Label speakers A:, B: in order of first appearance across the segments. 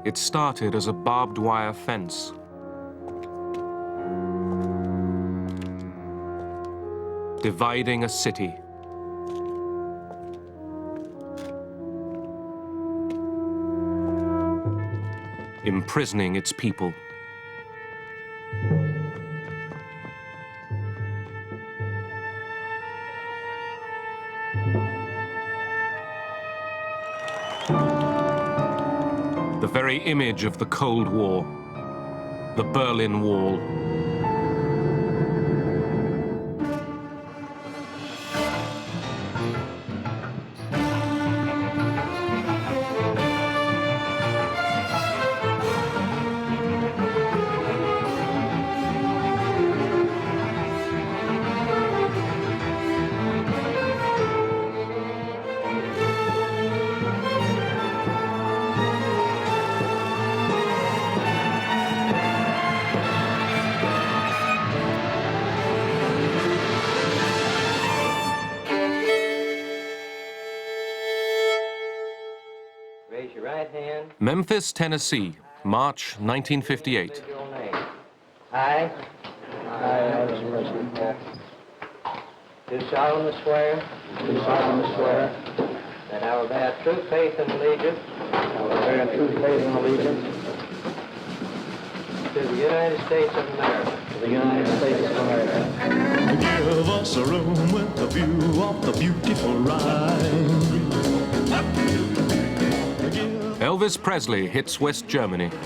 A: It started as a barbed wire fence. Dividing a city. Imprisoning its people. The very image of the Cold War, the Berlin Wall.
B: Raise your right hand.
A: Memphis, Tennessee, March 1958.
B: I, Elvis Presley, do solemnly swear that I will bear true faith and allegiance to the United States of America.
C: Give us a room with a view of the beautiful Rhine.
A: Elvis Presley hits West Germany.
D: The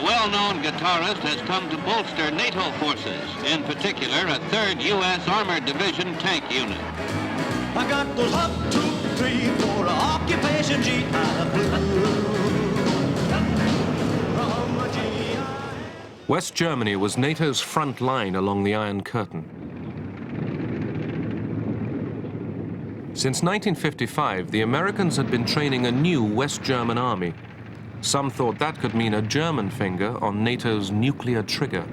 D: well-known guitarist has come to bolster NATO forces, in particular a 3rd U.S. Armored Division tank unit.
C: I got those hot 2, 3, 4 occupation GI
A: West Germany was NATO's front line along the Iron Curtain. Since 1955, the Americans had been training a new West German army. Some thought that could mean a German finger on NATO's nuclear trigger.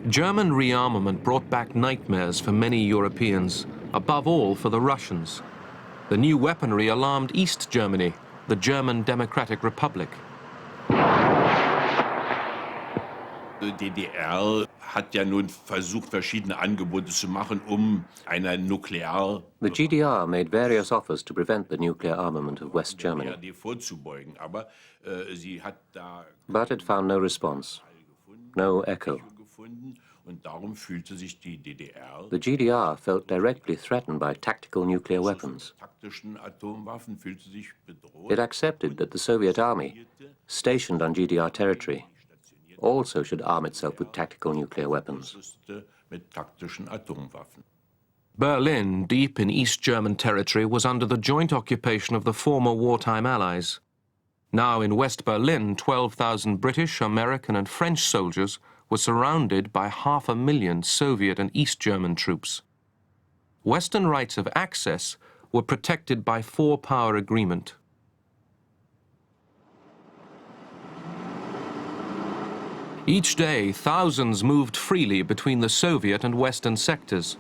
A: German rearmament brought back nightmares for many Europeans, above all for the Russians. The new weaponry alarmed East Germany, the German Democratic Republic.
E: Die DDR hat ja nun versucht, verschiedene Angebote zu machen, eine nuklear...
F: The GDR made various offers to prevent the nuclear armament of West Germany,
E: vorzubeugen, aber sie hat da
F: but it found no response, no echo.
E: und darum fühlte sich die DDR
F: The GDR felt directly threatened by tactical nuclear weapons.
E: taktischen Atomwaffen fühlte sich bedroht.
F: It accepted that the Soviet army, stationed on GDR territory, also should arm itself with tactical nuclear weapons.
E: Mit taktischen Atomwaffen.
A: Berlin, deep in East German territory, was under the joint occupation of the former wartime allies. Now in West Berlin, 12,000 British, American and French soldiers were surrounded by 500,000 Soviet and East German troops. Western rights of access were protected by four-power agreement. Each day, thousands moved freely between the Soviet and Western sectors.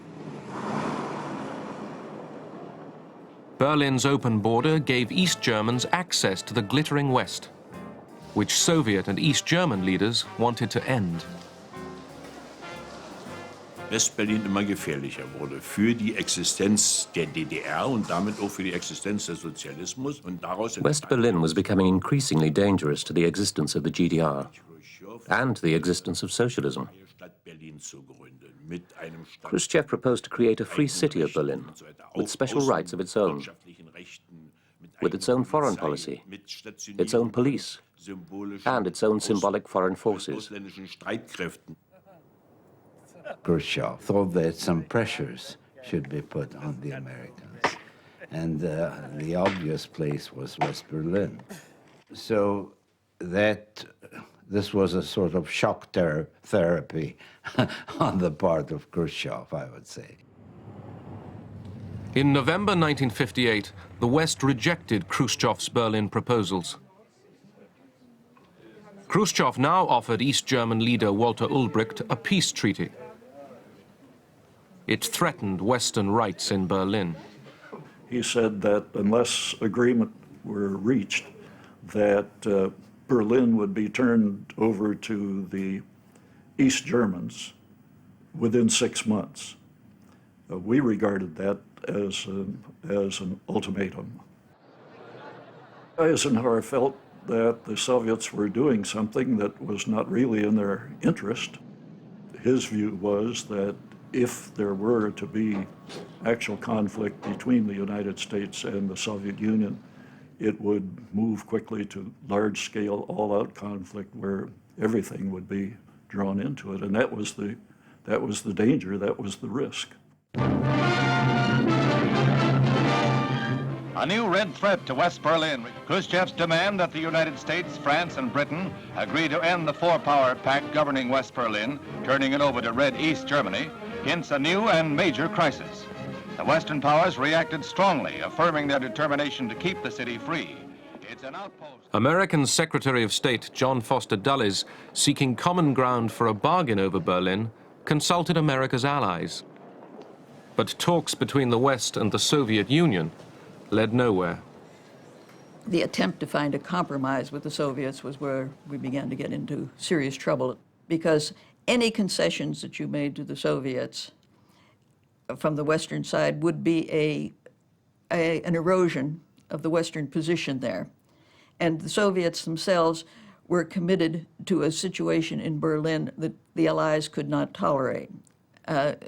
A: Berlin's open border gave East Germans access to the glittering West, which Soviet and East German leaders wanted to end.
E: West-Berlin immer gefährlicher wurde für die Existenz der DDR und damit auch für die Existenz des Sozialismus. Und daraus
F: West Berlin was becoming increasingly dangerous to the existence of the GDR and the existence of socialism. Khrushchev proposed to create a free city of Berlin with special rights of its own, with its own foreign policy, its own police, and its own symbolic foreign forces.
G: Khrushchev thought that some pressures should be put on the Americans, and the obvious place was West Berlin. So that this was a sort of shock therapy on the part of Khrushchev, I would say.
A: In November 1958, the West rejected Khrushchev's Berlin proposals. Khrushchev now offered East German leader Walter Ulbricht a peace treaty. It threatened Western rights in Berlin.
H: He said that unless agreement were reached, that Berlin would be turned over to the East Germans within 6 months. We regarded that as an ultimatum. Eisenhower felt that the Soviets were doing something that was not really in their interest. His view was that if there were to be actual conflict between the United States and the Soviet Union, it would move quickly to large-scale, all-out conflict where everything would be drawn into it, and that was the danger, that was the risk.
I: A new red threat to West Berlin. Khrushchev's demand that the United States, France, and Britain agree to end the four-power pact governing West Berlin, turning it over to Red East Germany, hints a new and major crisis. The Western powers reacted strongly, affirming their determination to keep the city free. It's an outpost.
A: American Secretary of State John Foster Dulles, seeking common ground for a bargain over Berlin, consulted America's allies. But talks between the West and the Soviet Union led nowhere.
J: The attempt to find a compromise with the Soviets was where we began to get into serious trouble, because any concessions that you made to the Soviets from the Western side would be an erosion of the Western position there. And the Soviets themselves were committed to a situation in Berlin that the Allies could not tolerate.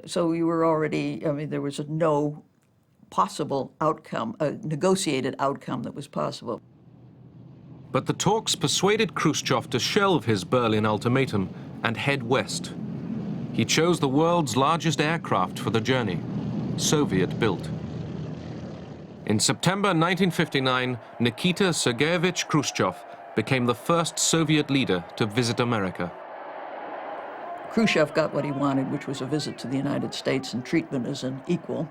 J: So we were already, I mean, there was no possible outcome, a negotiated outcome that was possible.
A: But the talks persuaded Khrushchev to shelve his Berlin ultimatum and head west. He chose the world's largest aircraft for the journey, Soviet-built. In September 1959, Nikita Sergeyevich Khrushchev became the first Soviet leader to visit America.
J: Khrushchev got what he wanted, which was a visit to the United States and treatment as an equal,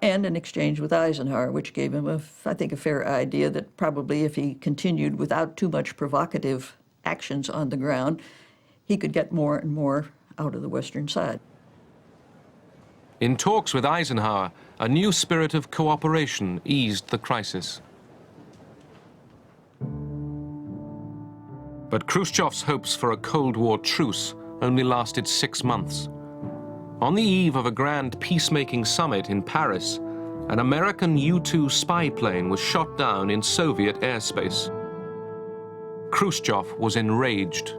J: and an exchange with Eisenhower, which gave him, I think, a fair idea that probably if he continued without too much provocative actions on the ground, he could get more and more out of the Western side.
A: In talks with Eisenhower, a new spirit of cooperation eased the crisis. But Khrushchev's hopes for a Cold War truce only lasted 6 months. On the eve of a grand peacemaking summit in Paris, an American U-2 spy plane was shot down in Soviet airspace. Khrushchev was enraged.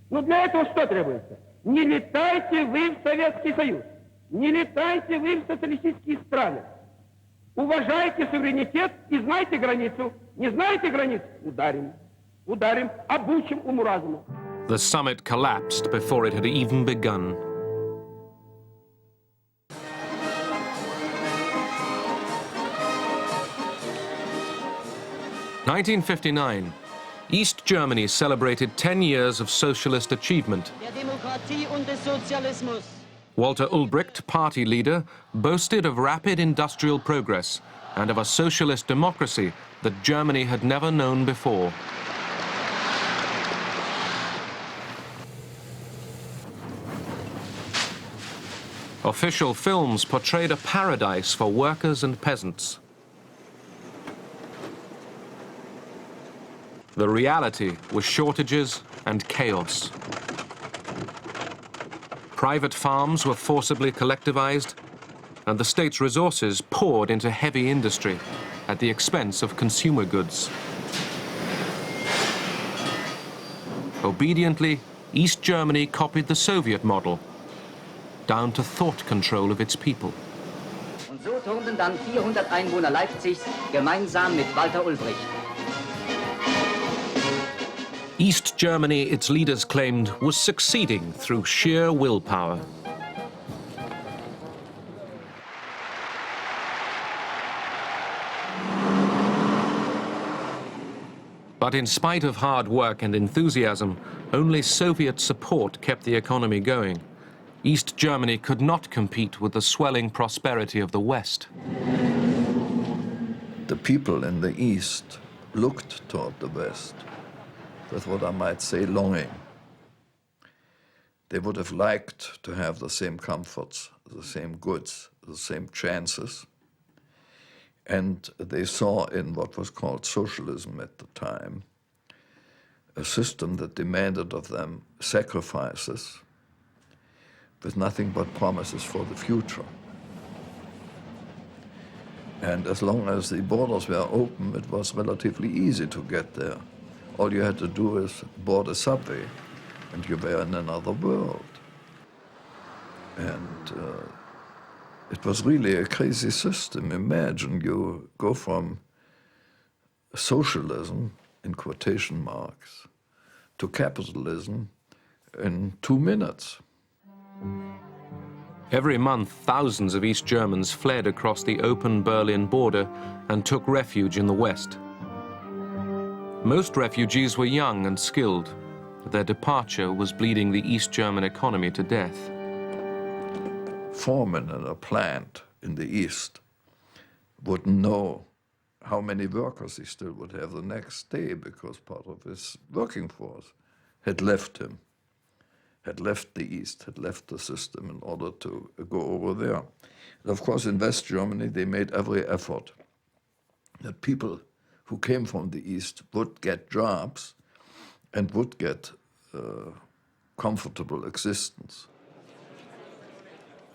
K: Ну для этого что требуется? Не летайте вы в Советский Союз, не летайте вы в социалистические страны. Уважайте суверенитет и знайте границу. Не знаете границу? Ударим. Ударим, обучим уму-разуму.
A: The summit collapsed before it had even begun. In 1959, East Germany celebrated 10 years of socialist achievement. Walter Ulbricht, party leader, boasted of rapid industrial progress and of a socialist democracy that Germany had never known before. Official films portrayed a paradise for workers and peasants. The reality was shortages and chaos. Private farms were forcibly collectivized, and the state's resources poured into heavy industry at the expense of consumer goods. Obediently, East Germany copied the Soviet model, down to thought control of its people.
L: Und so turnten dann 400 Einwohner Leipzigs gemeinsam mit Walter Ulbricht.
A: East Germany, its leaders claimed, was succeeding through sheer willpower. But in spite of hard work and enthusiasm, only Soviet support kept the economy going. East Germany could not compete with the swelling prosperity of the West.
M: The people in the East looked toward the West with what I might say longing. They would have liked to have the same comforts, the same goods, the same chances. And they saw in what was called socialism at the time a system that demanded of them sacrifices with nothing but promises for the future. And as long as the borders were open, it was relatively easy to get there. All you had to do is board a subway, and you were in another world. And it was really a crazy system. Imagine you go from socialism, in quotation marks, to capitalism in 2 minutes.
A: Every month, thousands of East Germans fled across the open Berlin border and took refuge in the West. Most refugees were young and skilled. Their departure was bleeding the East German economy to death.
M: Foreman in a plant in the East wouldn't know how many workers he still would have the next day because part of his working force had left him, had left the East, had left the system in order to go over there. And of course, in West Germany, they made every effort that people who came from the East would get jobs and would get comfortable existence.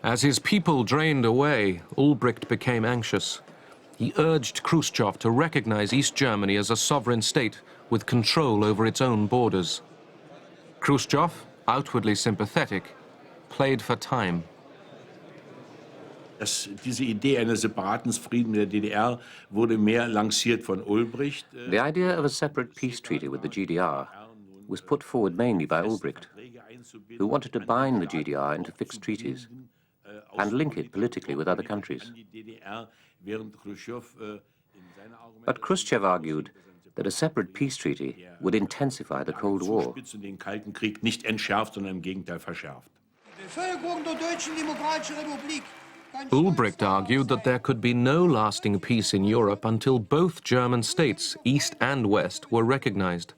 A: As his people drained away, Ulbricht became anxious. He urged Khrushchev to recognize East Germany as a sovereign state with control over its own borders. Khrushchev, outwardly sympathetic, played for time.
E: Diese Idee eines separaten Friedens mit der DDR wurde mehr lanciert von Ulbricht.
F: The idea of a separate peace treaty with the GDR was put forward mainly by Ulbricht, who wanted to bind the GDR into fixed treaties and link it politically with other countries. But Khrushchev argued that a separate peace treaty would intensify the Cold War.
E: Den Kalten Krieg nicht entschärft, sondern im Gegenteil verschärft.
A: Ulbricht argued that there could be no lasting peace in Europe until both German states, East and West, were recognized.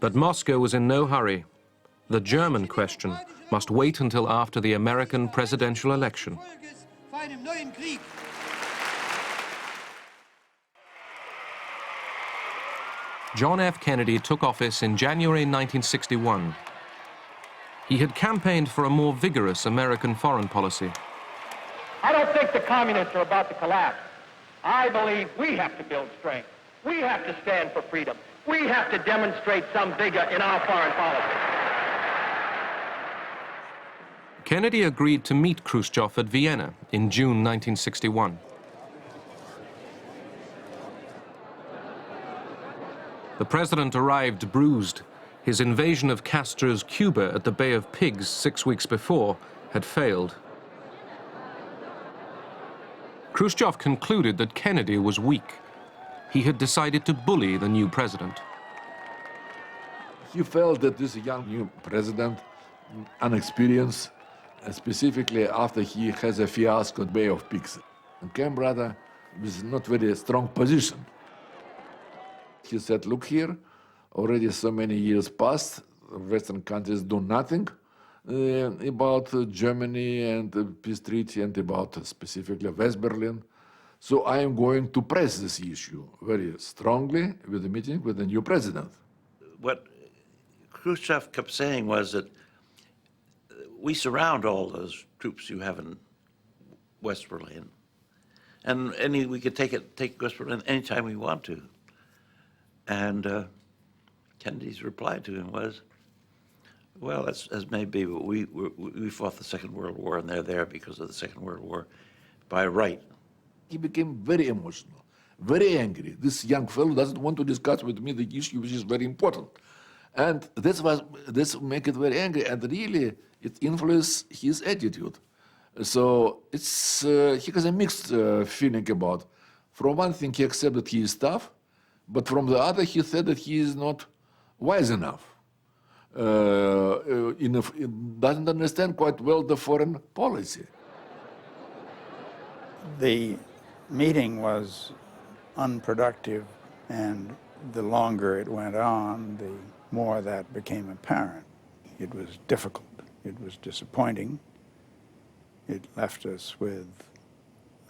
A: But Moscow was in no hurry. The German question must wait until after the American presidential election. John F. Kennedy took office in January 1961. He had campaigned for a more vigorous American foreign policy.
K: I don't think the communists are about to collapse. I believe we have to build strength. We have to stand for freedom. We have to demonstrate some vigor in our foreign policy.
A: Kennedy agreed to meet Khrushchev at Vienna in June 1961. The president arrived bruised. His invasion of Castro's Cuba at the Bay of Pigs 6 weeks before had failed. Khrushchev concluded that Kennedy was weak. He had decided to bully the new president.
N: He felt that this young new president, unexperienced, specifically after he has a fiasco at Bay of Pigs, and came rather with not very strong position. He said, look here, already so many years passed, Western countries do nothing about Germany and the peace treaty and about specifically West Berlin. So I am going to press this issue very strongly with the meeting with the new president.
O: What Khrushchev kept saying was that we surround all those troops you have in West Berlin, and we could take West Berlin anytime we want to. And Kennedy's reply to him was, well, as may be, but we fought the Second World War, and they're there because of the Second World War by right.
N: He became very emotional, very angry. This young fellow doesn't want to discuss with me the issue, which is very important. And this make it very angry, and really it influenced his attitude. So it's he has a mixed feeling about. From one thing, he accepted he is tough, but from the other, he said that he is not wise enough. Doesn't understand quite well the foreign policy.
P: The meeting was unproductive, and the longer it went on, the more that became apparent. It was difficult. It was disappointing. It left us with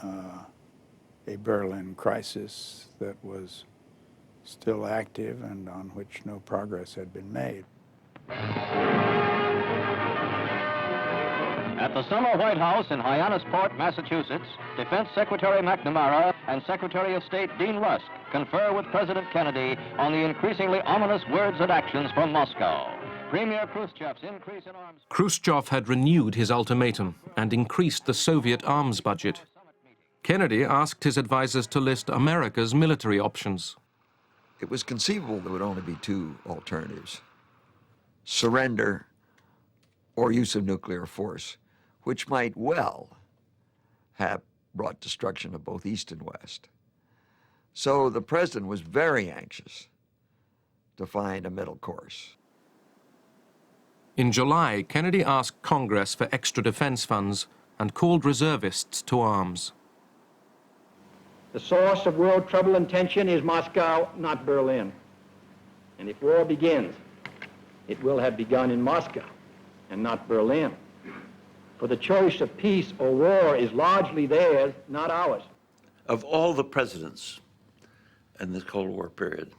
P: a Berlin crisis that was still active and on which no progress had been made.
Q: At the summer White House in Hyannisport, Massachusetts, Defense Secretary McNamara and Secretary of State Dean Rusk confer with President Kennedy on the increasingly ominous words and actions from Moscow. Premier Khrushchev's increase in arms...
A: Khrushchev had renewed his ultimatum and increased the Soviet arms budget. Kennedy asked his advisers to list America's military options.
R: It was conceivable there would only be two alternatives: surrender or use of nuclear force, which might well have brought destruction of both East and West. So the president was very anxious to find a middle course.
A: In July, Kennedy asked Congress for extra defense funds and called reservists to arms.
K: The source of world trouble and tension is Moscow, not Berlin. And if war begins, it will have begun in Moscow and not Berlin. For the choice of peace or war is largely theirs, not ours.
O: Of all the presidents in this Cold War period,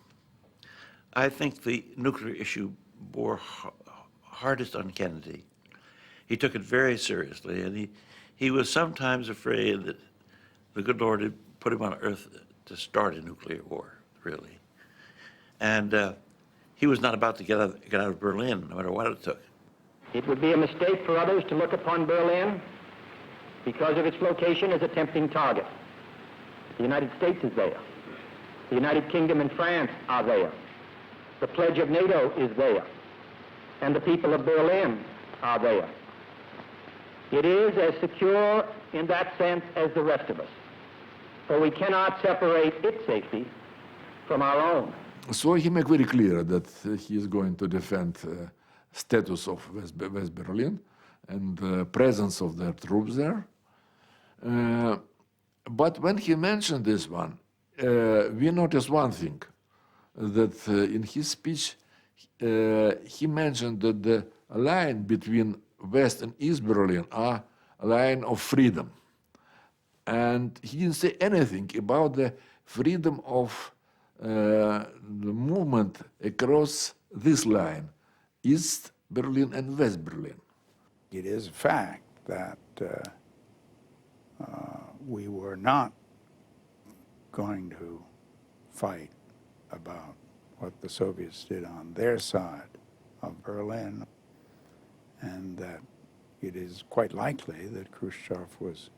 O: I think the nuclear issue bore hardest on Kennedy. He took it very seriously, and he was sometimes afraid that the good Lord had put him on earth to start a nuclear war, really. And he was not about to get out of Berlin, no matter what it took.
K: It would be a mistake for others to look upon Berlin because of its location as a tempting target. The United States is there. The United Kingdom and France are there. The pledge of NATO is there. And the people of Berlin are there. It is as secure in that sense as the rest of us. For we cannot separate its safety from our own.
N: So he made very clear that he is going to defend status of West Berlin and the presence of their troops there. But when he mentioned this one, we noticed one thing, that in his speech he mentioned that the line between West and East Berlin are a line of freedom. And he didn't say anything about the freedom of the movement across this line, East Berlin and West Berlin.
P: It is a fact that we were not going to fight about what the Soviets did on their side of Berlin, and that it is quite likely that Khrushchev was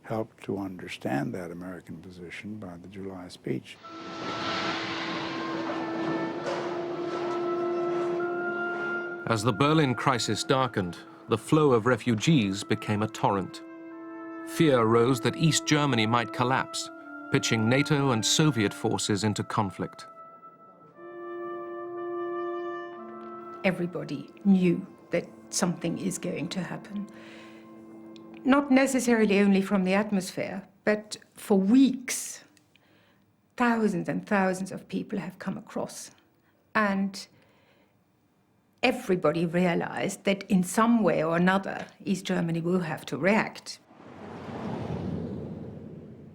P: helped to understand that American position by the July speech.
A: As the Berlin crisis darkened, the flow of refugees became a torrent. Fear rose that East Germany might collapse, pitching NATO and Soviet forces into conflict.
S: Everybody knew that something is going to happen. Not necessarily only from the atmosphere, but for weeks, thousands and thousands of people have come across. And everybody realized that in some way or another, East Germany will have to react.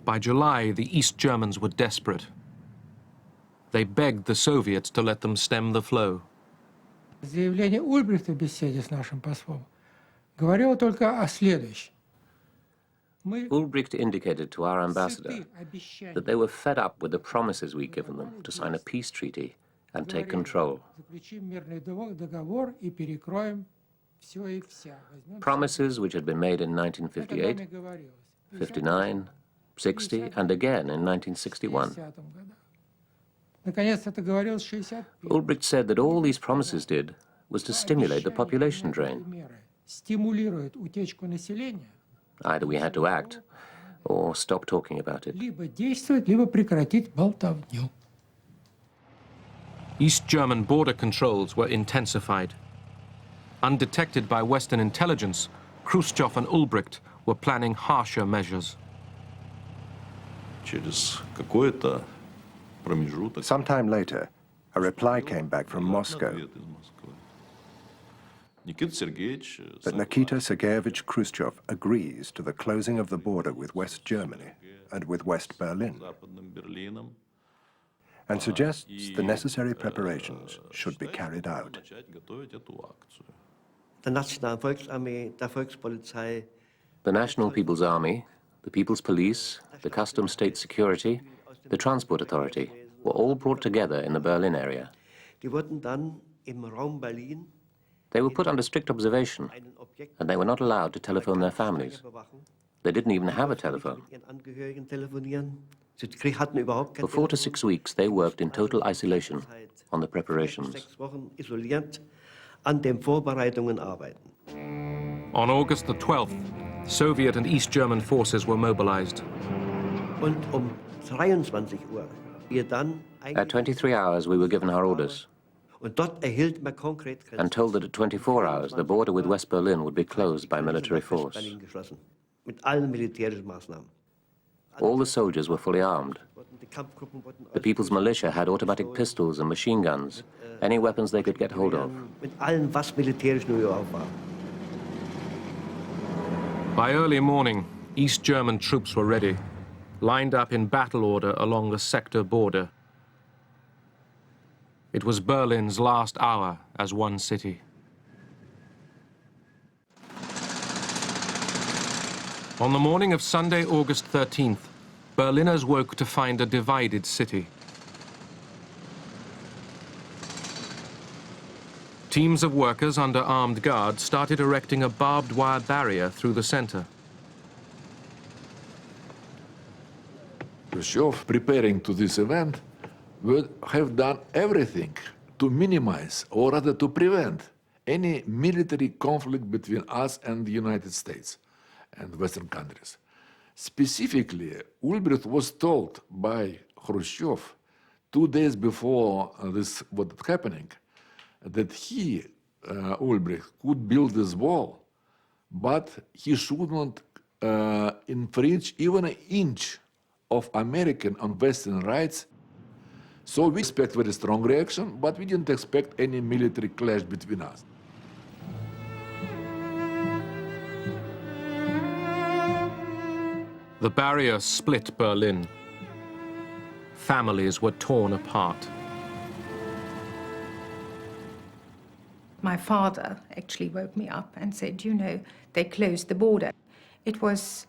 A: By July, the East Germans were desperate. They begged the Soviets to let them stem the flow.
T: Заявление Ульбрихта в беседе с нашим послом говорило только о следующем.
F: Ulbricht indicated to our ambassador that they were fed up with the promises we'd given them to sign a peace treaty and take control. Promises which had been made in 1958, 59, 60, and again in 1961. Ulbricht said that all these promises did was to stimulate the population drain. Either we had to act or stop talking about it.
A: East German border controls were intensified. Undetected by Western intelligence, Khrushchev and Ulbricht were planning harsher measures.
U: Sometime later, a reply came back from Moscow. But Nikita Sergeyevich Khrushchev agrees to the closing of the border with West Germany and with West Berlin, and suggests the necessary preparations should be carried out.
F: The National People's Army, the People's Police, the Customs State Security, the Transport Authority were all brought together in the Berlin area. They were put under strict observation, and they were not allowed to telephone their families. They didn't even have a telephone. For 4 to 6 weeks, they worked in total isolation on the preparations.
A: On August the 12th, Soviet and East German forces were mobilized.
F: At 23 hours, we were given our orders and told that at 24 hours, the border with West Berlin would be closed by military force. All the soldiers were fully armed. The People's Militia had automatic pistols and machine guns, any weapons they could get hold of.
A: By early morning, East German troops were ready, lined up in battle order along the sector border. It was Berlin's last hour as one city. On the morning of Sunday, August 13th, Berliners woke to find a divided city. Teams of workers under armed guards started erecting a barbed wire barrier through the center.
N: Khrushchev, preparing to this event, would have done everything to minimize, or rather to prevent, any military conflict between us and the United States and Western countries. Specifically, Ulbricht was told by Khrushchev 2 days before this was happening that he, Ulbricht, could build this wall, but he should not infringe even an inch of American and Western rights. So we expect very strong reaction, but we didn't expect any military clash between us.
A: The barrier split Berlin. Families were torn apart.
S: My father actually woke me up and said, you know, they closed the border. It was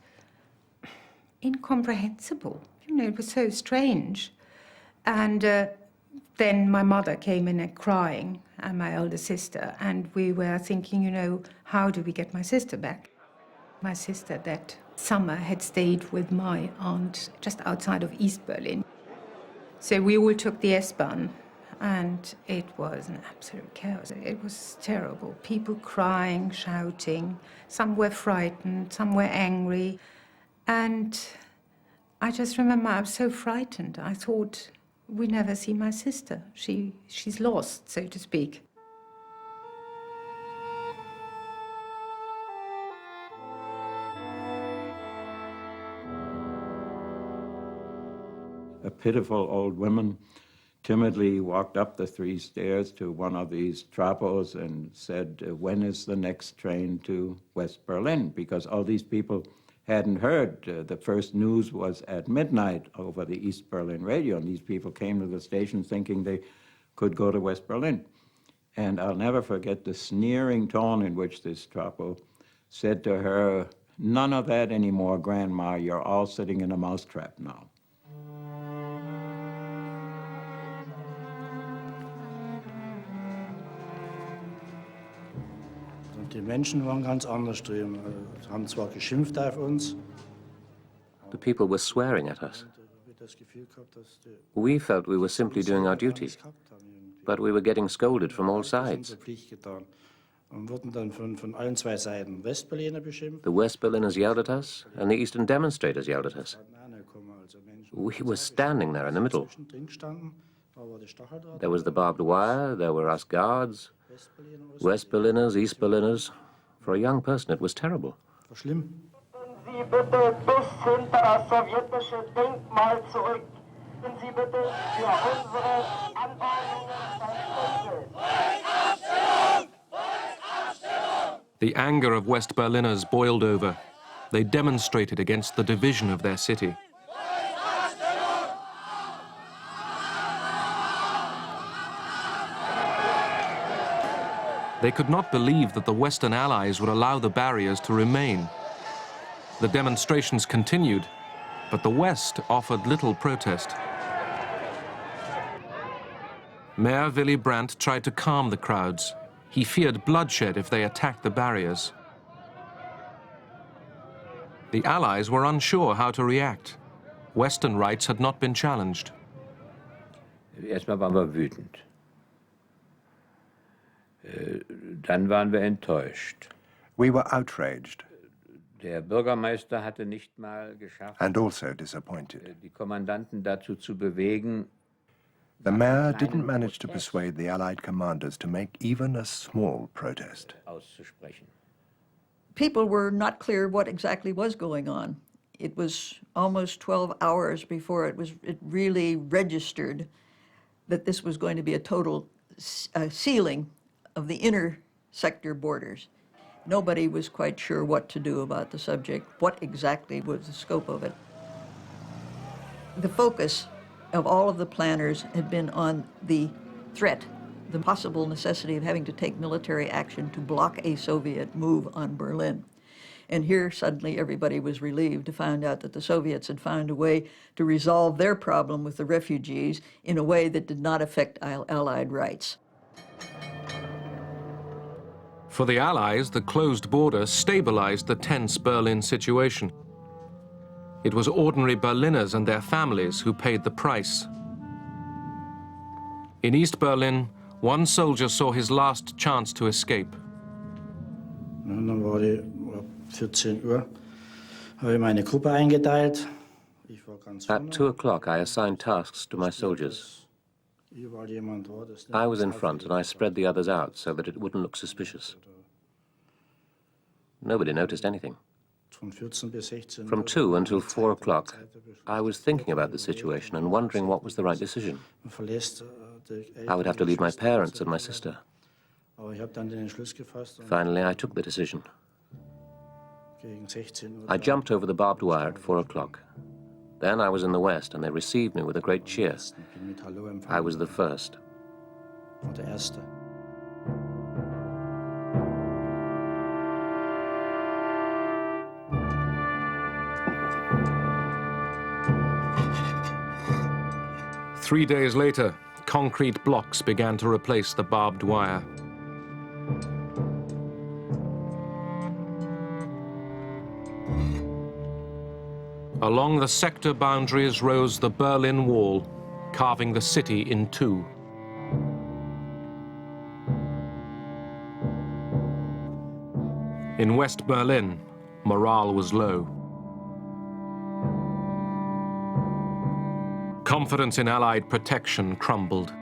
S: incomprehensible. You know, it was so strange. And then my mother came in crying, and my elder sister, and we were thinking, you know, how do we get my sister back? My sister that summer had stayed with my aunt just outside of East Berlin. So we all took the S-Bahn, and it was an absolute chaos. It was terrible. People crying, shouting. Some were frightened, some were angry. And I just remember I was so frightened. I thought, we never see my sister. She's lost, so to speak.
B: A pitiful old woman timidly walked up the 3 stairs to one of these trapos and said, when is the next train to West Berlin? Because all these people hadn't heard. The first news was at midnight over the East Berlin radio, and these people came to the station thinking they could go to West Berlin. And I'll never forget the sneering tone in which this trapo said to her, none of that anymore, Grandma, you're all sitting in a mousetrap now.
V: Die Menschen waren ganz anders drüben, haben zwar geschimpft auf uns.
F: The people were swearing at us. We felt we were simply doing our duty, but we were getting scolded from all sides.
V: Und wurden dann von allen 2 Seiten Westberliner beschimpft.
F: The West Berliners yelled at us, and the Eastern demonstrators yelled at us. We were standing there in the middle. There was the barbed wire, there were us guards, West Berliners, East Berliners. For a young person, it was terrible.
K: Sie bitte bis hinter das sowjetische Denkmal zurück. Gehen Sie bitte für unsere Anordnungen ein Ende.
A: The anger of West Berliners boiled over. They demonstrated against the division of their city. They could not believe that the Western Allies would allow the barriers to remain. The demonstrations continued, but the West offered little protest. Mayor Willy Brandt tried to calm the crowds. He feared bloodshed if they attacked the barriers. The Allies were unsure how to react. Western rights had not been challenged.
G: Erstmal waren wir wütend. Dann waren wir enttäuscht.
U: We were outraged
G: Der Bürgermeister hatte nicht mal geschafft,
U: and also disappointed.
G: die Kommandanten dazu zu bewegen,
U: The mayor didn't manage to persuade the Allied commanders to make even a small protest.
G: auszusprechen.
J: People were not clear what exactly was going on. It was almost 12 hours before it really registered that this was going to be a total sealing of the inner sector borders. Nobody was quite sure what to do about the subject, what exactly was the scope of it. The focus of all of the planners had been on the threat, the possible necessity of having to take military action to block a Soviet move on Berlin. And here suddenly everybody was relieved to find out that the Soviets had found a way to resolve their problem with the refugees in a way that did not affect Allied rights.
A: For the Allies, the closed border stabilized the tense Berlin situation. It was ordinary Berliners and their families who paid the price. In East Berlin, one soldier saw his last chance to escape.
V: Dann war die 14 Uhr, habe ich meine Gruppe eingeteilt. Ich war ganz
F: At 2 o'clock, I assigned tasks to my soldiers.
V: überall jemand war, das
F: I was in front, and I spread the others out so that it wouldn't look suspicious. Nobody noticed anything.
V: von 14 bis 16
F: From 2 until 4 o'clock, I was thinking about the situation and wondering what was the right decision.
V: Man verlässt
F: I would have to leave my parents and my sister.
V: Aber ich habe dann den Entschluss gefasst.
F: Finally, I took the decision.
V: Gegen 16 Uhr.
F: I jumped over the barbed wire at 4 o'clock. Then I was in the West, and they received me with a great cheer.
V: Bin mit Hallo empfangen.
F: I was the first.
V: War der Erste.
A: Three days later, concrete blocks began to replace the barbed wire. Along the sector boundaries rose the Berlin Wall, carving the city in two. In West Berlin, morale was low. Confidence in Allied protection crumbled.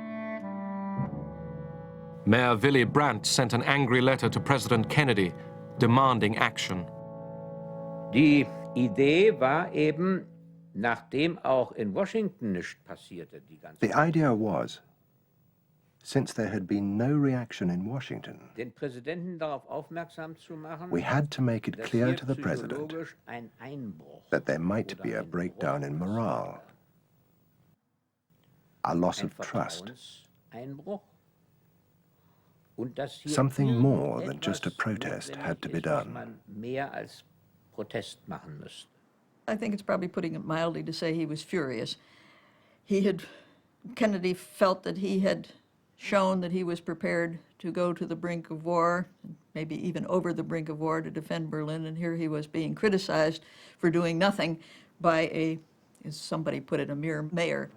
A: Mayor Willy Brandt sent an angry letter to President Kennedy demanding action.
G: Die Idee war eben, nachdem auch in Washington nichts passierte, die ganze
U: The idea was, since there had been no reaction in Washington,
G: den Präsidenten darauf aufmerksam zu machen,
U: we had to make it
G: dass
U: clear
G: hier
U: to the president
G: psychologisch ein Einbruch
U: that there might be a breakdown in morale, a loss of trust,
G: Vertrauenseinbruch und dass hier
U: something more than
G: etwas
U: just a protest had to be
G: notwendig ist, was
U: done.
G: man mehr als Protest machen müsste.
J: I think it's probably putting it mildly to say he was furious. Kennedy felt that he had shown that he was prepared to go to the brink of war, maybe even over the brink of war to defend Berlin, and here he was being criticized for doing nothing by a, as somebody put it, a mere mayor.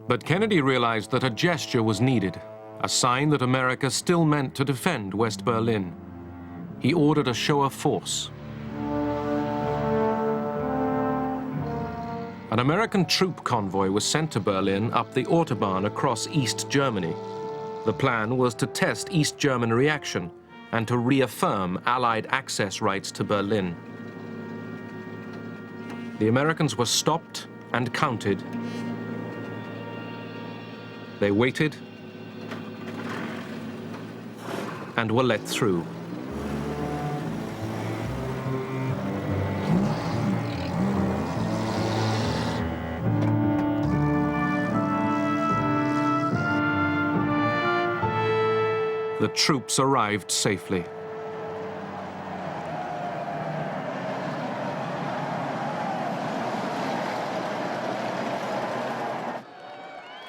A: But Kennedy realized that a gesture was needed, a sign that America still meant to defend West Berlin. He ordered a show of force. An American troop convoy was sent to Berlin up the Autobahn across East Germany. The plan was to test East German reaction and to reaffirm Allied access rights to Berlin. The Americans were stopped and counted. They waited and were let through. The troops arrived safely.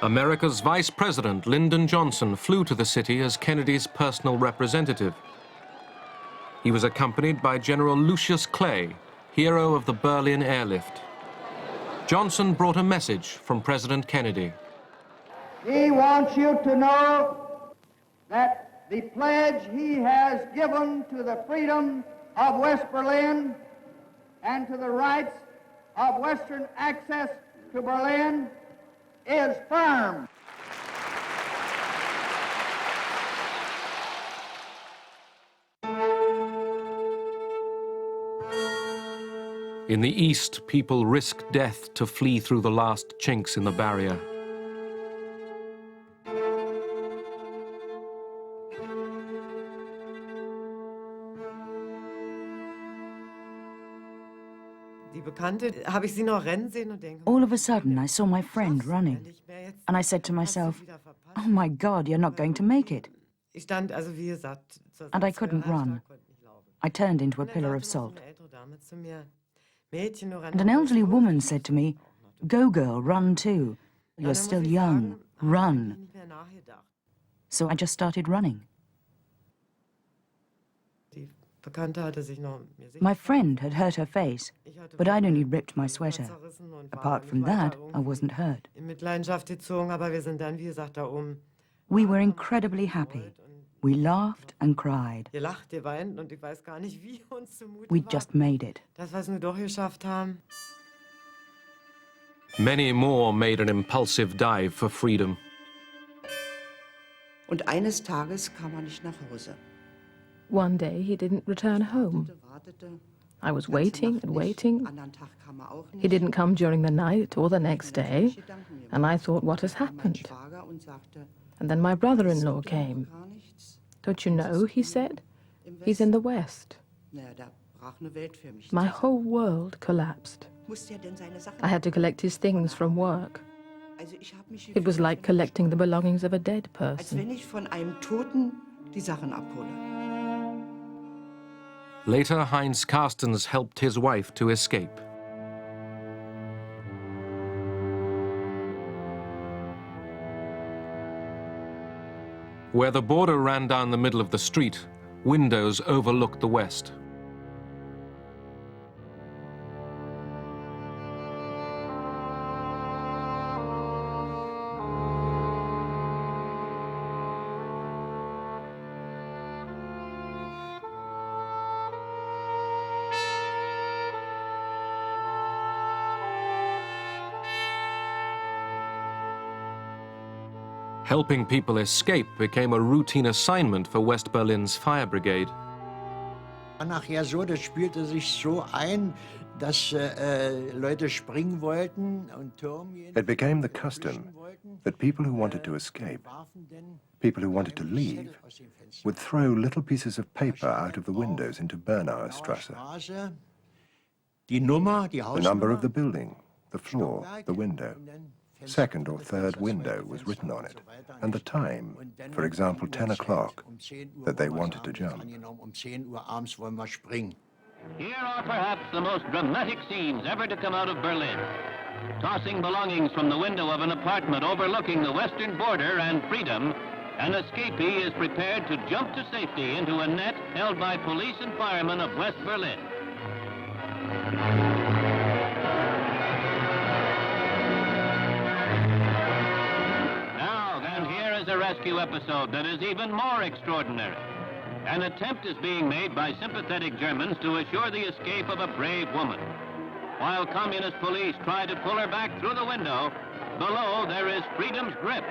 A: America's Vice President Lyndon Johnson flew to the city as Kennedy's personal representative. He was accompanied by General Lucius Clay, hero of the Berlin airlift. Johnson brought a message from President Kennedy.
C: He wants you to know that the pledge he has given to the freedom of West Berlin and to the rights of Western access to Berlin is firm.
A: In the east, people risked death to flee through the last chinks in the barrier.
D: All of a sudden, I saw my friend running, and I said to myself, "Oh my God, you're not going to make it." And I couldn't run. I turned into a pillar of salt. And an elderly woman said to me, "Go, girl, run too. You're still young. Run." So I just started running. My friend had hurt her face, but I'd only ripped my sweater. Apart from that, I wasn't hurt. We were incredibly happy. We laughed and cried. We'd just made it.
A: Many more made an impulsive dive for freedom.
W: Und eines Tages kam nicht nach Hause.
X: One day he didn't return home. I was waiting and waiting. He didn't come during the night or the next day, and I thought, what has happened? And then my brother-in-law came. Don't you know, he said, he's in the West. My whole world collapsed. I had to collect his things from work. It was like collecting the belongings of a dead person.
A: Later, Heinz Carstens helped his wife to escape. Where the border ran down the middle of the street, windows overlooked the west. Helping people escape became a routine assignment for West Berlin's fire brigade.
Y: Nachher so, das spielte sich so ein, dass Leute springen wollten und Türme.
U: It became the custom that people who wanted to escape, people who wanted to leave, would throw little pieces of paper out of the windows into Bernauer Strasse.
Y: The
U: number of the building, the floor, the window. Second or third window was written on it, and the time, for example 10 o'clock, that they wanted to jump.
Q: Here are perhaps the most dramatic scenes ever to come out of Berlin. Tossing belongings from the window of an apartment overlooking the western border and freedom, an escapee is prepared to jump to safety into a net held by police and firemen of West Berlin. A rescue episode that is even more extraordinary. An attempt is being made by sympathetic Germans to assure the escape of a brave woman. While communist police try to pull her back through the window, below there is freedom's grip.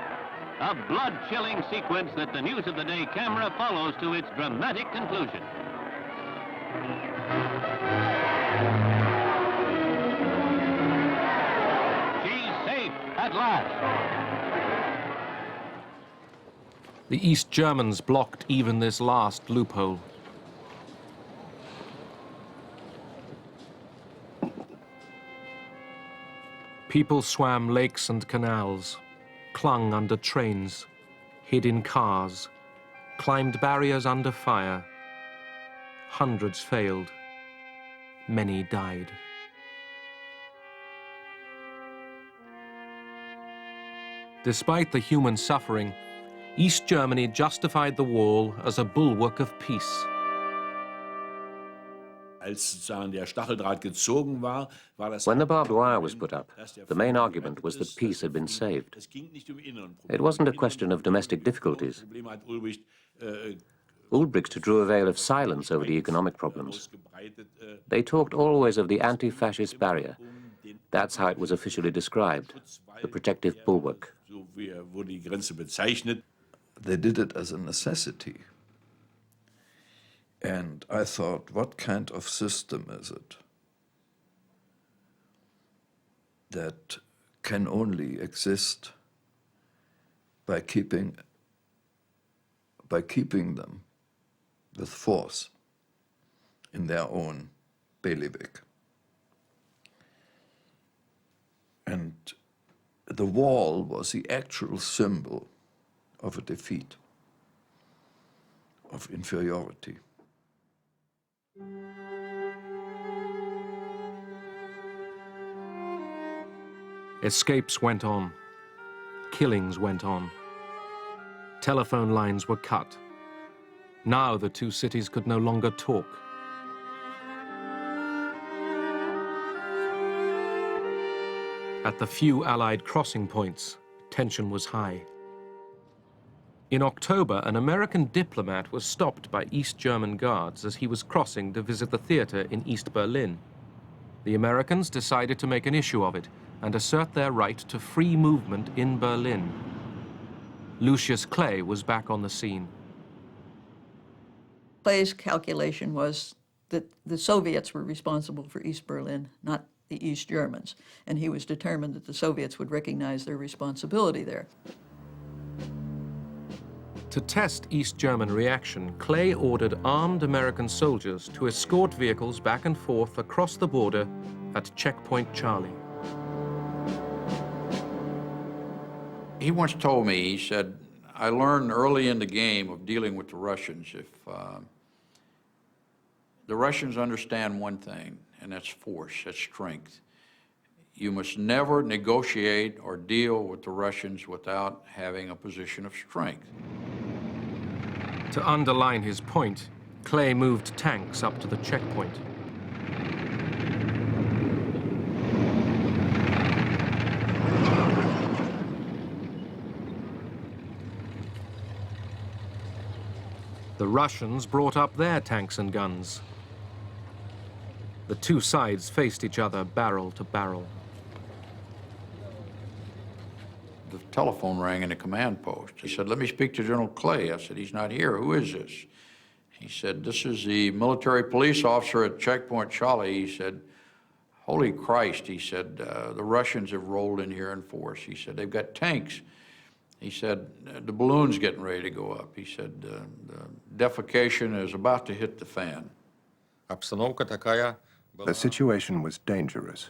Q: A blood-chilling sequence that the News of the Day camera follows to its dramatic conclusion. She's safe at last.
A: The East Germans blocked even this last loophole. People swam lakes and canals, clung under trains, hid in cars, climbed barriers under fire. Hundreds failed. Many died. Despite the human suffering, East Germany justified the wall as a bulwark of peace.
F: When the barbed wire was put up, the main argument was that peace had been saved. It wasn't a question of domestic difficulties. Ulbricht drew a veil of silence over the economic problems. They talked always of the anti-fascist barrier. That's how it was officially described, the protective bulwark.
E: They did it as a necessity. And I thought, what kind of system is it that can only exist by keeping them with force in their own bailiwick? And the wall was the actual symbol of a defeat, of inferiority.
A: Escapes went on. Killings went on. Telephone lines were cut. Now the two cities could no longer talk. At the few Allied crossing points, tension was high. In October, an American diplomat was stopped by East German guards as he was crossing to visit the theater in East Berlin. The Americans decided to make an issue of it and assert their right to free movement in Berlin. Lucius Clay was back on the scene.
J: Clay's calculation was that the Soviets were responsible for East Berlin, not the East Germans, and he was determined that the Soviets would recognize their responsibility there.
A: To test East German reaction, Clay ordered armed American soldiers to escort vehicles back and forth across the border at Checkpoint Charlie.
H: He once told me, he said, I learned early in the game of dealing with the Russians, if the Russians understand one thing, and that's force, that's strength. You must never negotiate or deal with the Russians without having a position of strength.
A: To underline his point, Clay moved tanks up to the checkpoint. The Russians brought up their tanks and guns. The two sides faced each other barrel to barrel.
H: The telephone rang in the command post. He said, let me speak to General Clay. I said, he's not here. Who is this? He said, this is the military police officer at Checkpoint Charlie. He said, holy Christ, he said, the Russians have rolled in here in force. He said, they've got tanks. He said, the balloon's getting ready to go up. He said, the defecation is about to hit the fan.
U: The situation was dangerous.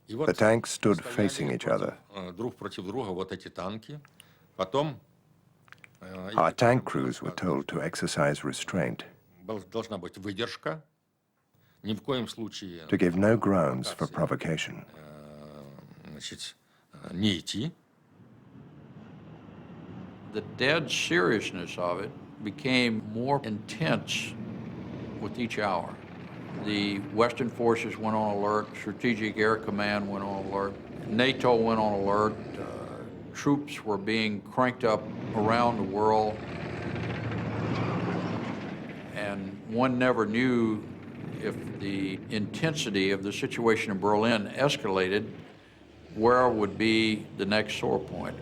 U: The tanks stood facing each other. Our tank crews were told to exercise restraint, to give no grounds for provocation.
H: The dead seriousness of it became more intense with each hour. The Western forces went on alert, Strategic Air Command went on alert, NATO went on alert, troops were being cranked up around the world, and one never knew if the intensity of the situation in Berlin escalated, where would be the next sore point.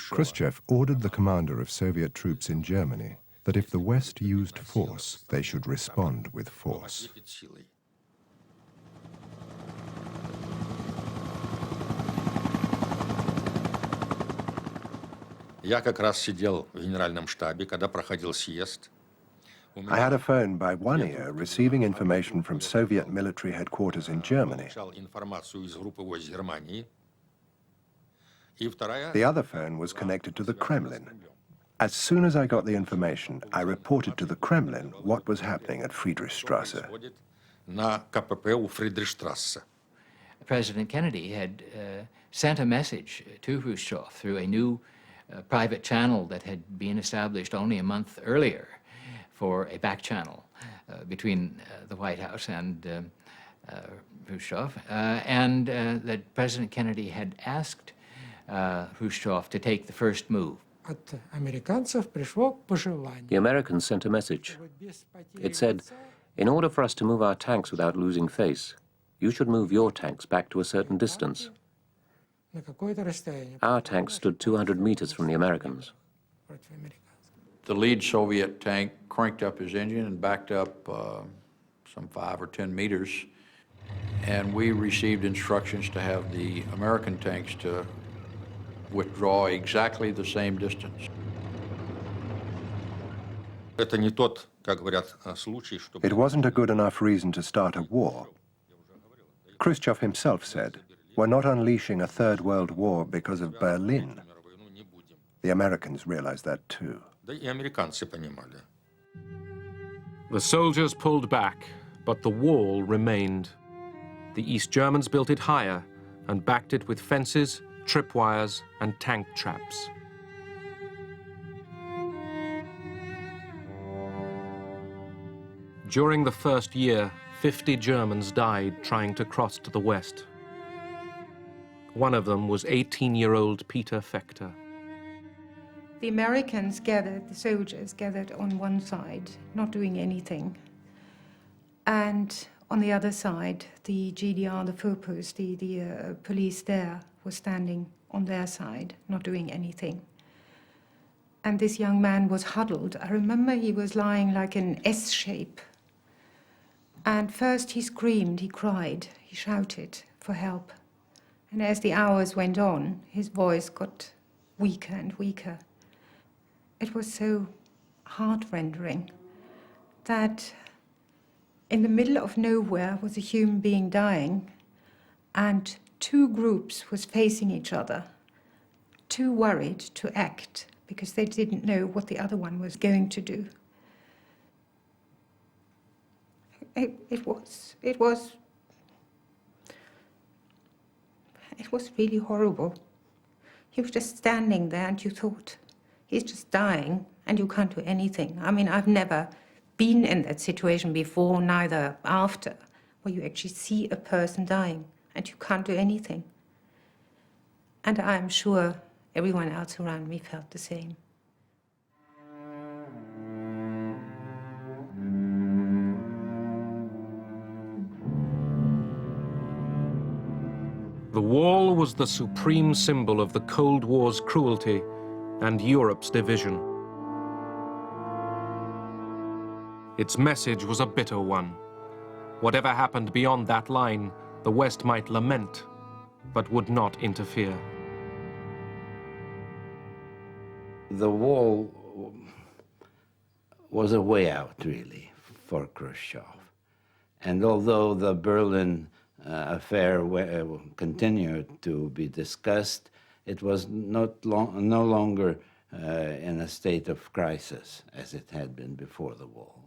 U: Khrushchev ordered the commander of Soviet troops in Germany that if the West used force, they should respond with force.
I: Я как раз сидел в генеральном штабе, когда проходил съезд.
U: I had a phone by one ear receiving information from Soviet military headquarters in Germany.
I: Информацию из группы войск Германии. И вторая...
U: The other phone was connected to the Kremlin. As soon as I got the information, I reported to the Kremlin what was happening at Friedrichstrasse.
I: На КПП у Фридрихштрассе.
L: President Kennedy had sent a message to Khrushchev through a new private channel that had been established only a month earlier for a back channel between the White House and Khrushchev, and that President Kennedy had asked Khrushchev to take the first move.
D: The Americans sent a message. It said, in order for us to move our tanks without losing face, you should move your tanks back to a certain distance. Our tanks stood 200 meters from the Americans.
H: The lead Soviet tank cranked up his engine and backed up some 5 or 10 meters, and we received instructions to have the American tanks to withdraw exactly the same distance.
I: Это не тот, как говорят, случай, чтобы...
U: It wasn't a good enough reason to start a war. Khrushchev himself said, "We're not unleashing a third world war because of Berlin." The Americans realized that too.
I: Да и американцы понимали.
A: The soldiers pulled back, but the wall remained. The East Germans built it higher and backed it with fences, tripwires, and tank traps. During the first year, 50 Germans died trying to cross to the west. One of them was 18-year-old Peter Fechter.
S: The Americans gathered, the soldiers gathered on one side, not doing anything. And on the other side, the GDR, the Vorpost, the police there, was standing on their side, not doing anything. And this young man was huddled. I remember he was lying like an S shape. And first he screamed, he cried, he shouted for help. And as the hours went on, his voice got weaker and weaker. It was so heart-rending that in the middle of nowhere was a human being dying, and two groups was facing each other, too worried to act because they didn't know what the other one was going to do. It was really horrible. You were just standing there and you thought, he's just dying and you can't do anything. I mean, I've never been in that situation before, neither after, where you actually see a person dying and you can't do anything. And I'm sure everyone else around me felt the same.
A: The wall was the supreme symbol of the Cold War's cruelty and Europe's division. Its message was a bitter one. Whatever happened beyond that line, the West might lament, but would not interfere.
G: The wall was a way out, really, for Khrushchev. And although the Berlin affair continued to be discussed, it was no longer in a state of crisis as it had been before the wall.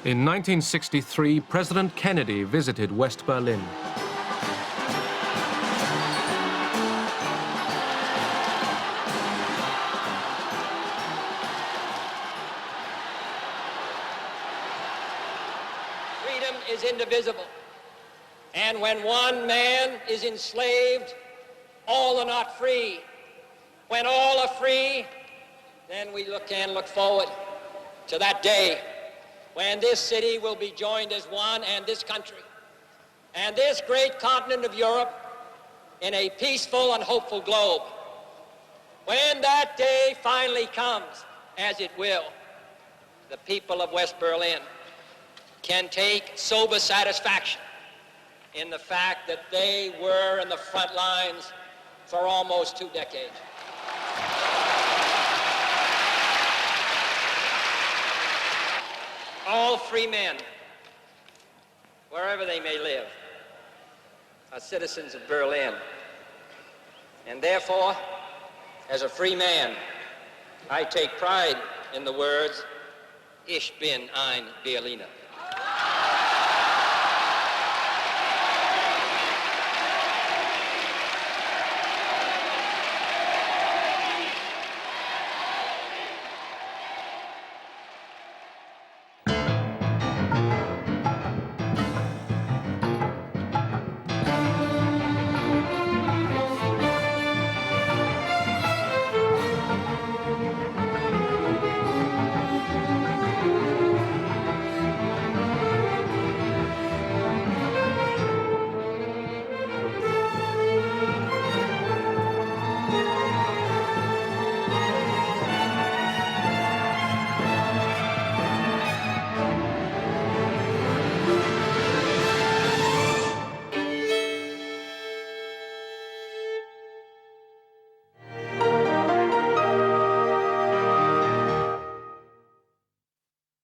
A: In 1963, President Kennedy visited West Berlin.
M: Freedom is indivisible. And when one man is enslaved, all are not free. When all are free, then we can look forward to that day when this city will be joined as one, and this country, and this great continent of Europe, in a peaceful and hopeful globe. When that day finally comes, as it will, the people of West Berlin can take sober satisfaction in the fact that they were in the front lines for almost 2 decades. All free men, wherever they may live, are citizens of Berlin. And therefore, as a free man, I take pride in the words, Ich bin ein Berliner.